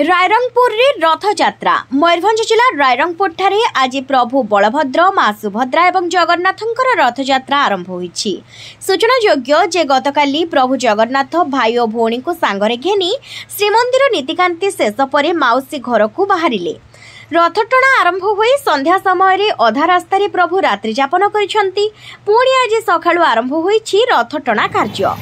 रायरंगपुर रथ यात्रा मयूरभंज जिला रायरंगपुर ठारे आज प्रभु बलभद्र मां सुभद्रा एवं जगन्नाथंकर रथ यात्रा आरंभ होईछि। सूचनायोग्य जे गतकाली प्रभु जगन्नाथ भाई और भौणी को सांगरे घेनी श्रीमंदिर नीतिकांति शेष पर माउसी घर को बाहरिले। रथटଣା आरंभ होई संध्या समय अधा रास्तार प्रभु रात्रि जापन करिसंती। पुणी आज सकाळु आरंभ होईछि रथटଣା कार्य।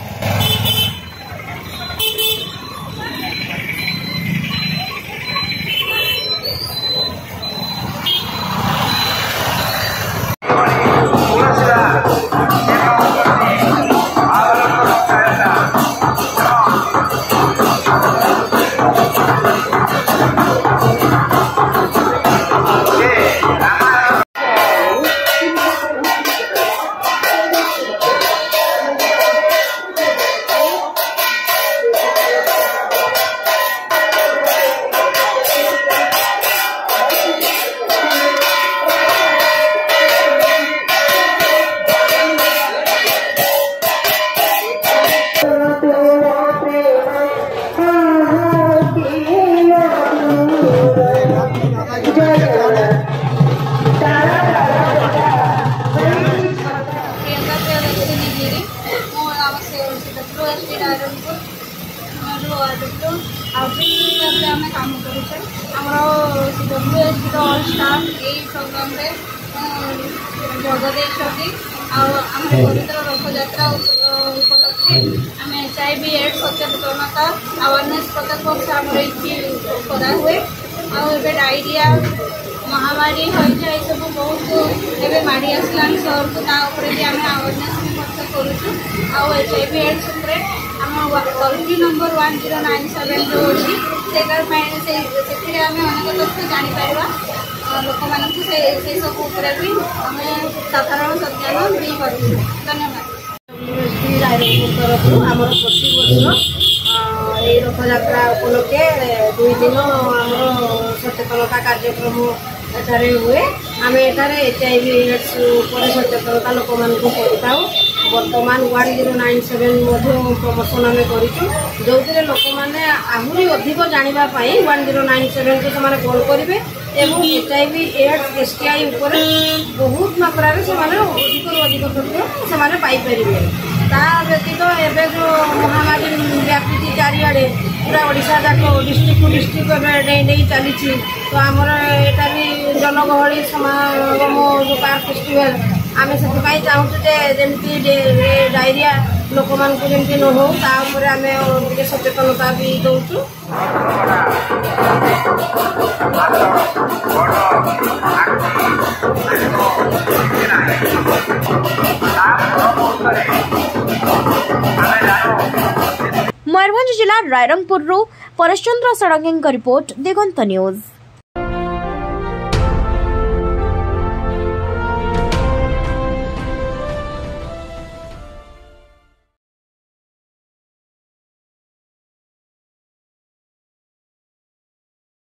काम पवित्र रथ यात्रा उपलक्षे आम HIV एड्स सचेतनता अवेयरनेस प्रत्येक वर्ष करा हुए डायरिया महामारी हईजा सब बहुत एवं माड़ी आसला सहर को भी आम अवेयरनेस भी करुचु। HIV एड्स आम टोल फ्री नंबर 1097 जो अच्छी से अनेक तथ्य जापर लोक मानक सब भी आम साधारण सज्ञान दी पार्टी। धन्यवाद। तरफ आम प्रति वर्ष रथ यात्रा उपलक्षे 2 दिन आम सचेतनता कार्यक्रम एठारे हुए। आम एठारे HIV एड्स सचेतनता लोक मानक करता। बर्तमान 1097 प्रमोशन आम करूँ जो लोक मैंने आहरी अधिक जानापी 1097 को से कॉल करेंगे एवं HIV एड्स STI उपर बहुत मात्रा से अधिक अधिक तथ्य से पाइपर। ता व्यतीत एवं जो महामारी व्यापी चारिड़े पूरा ओडिशा जाक डिस्ट्रिक्ट टू डिस्ट्रिक्ट नहीं चली तो आमर एटा भी जनगहली समागम जो पार्क फेस्टिवल आम से चाहूँ जमी डायरिया लोक मान जमी न हो आम सचेतनता भी दौचु। मयूरभंज जिला रायरंगपुर परेश चंद्र षडंगी रिपोर्ट दिगंत न्यूज।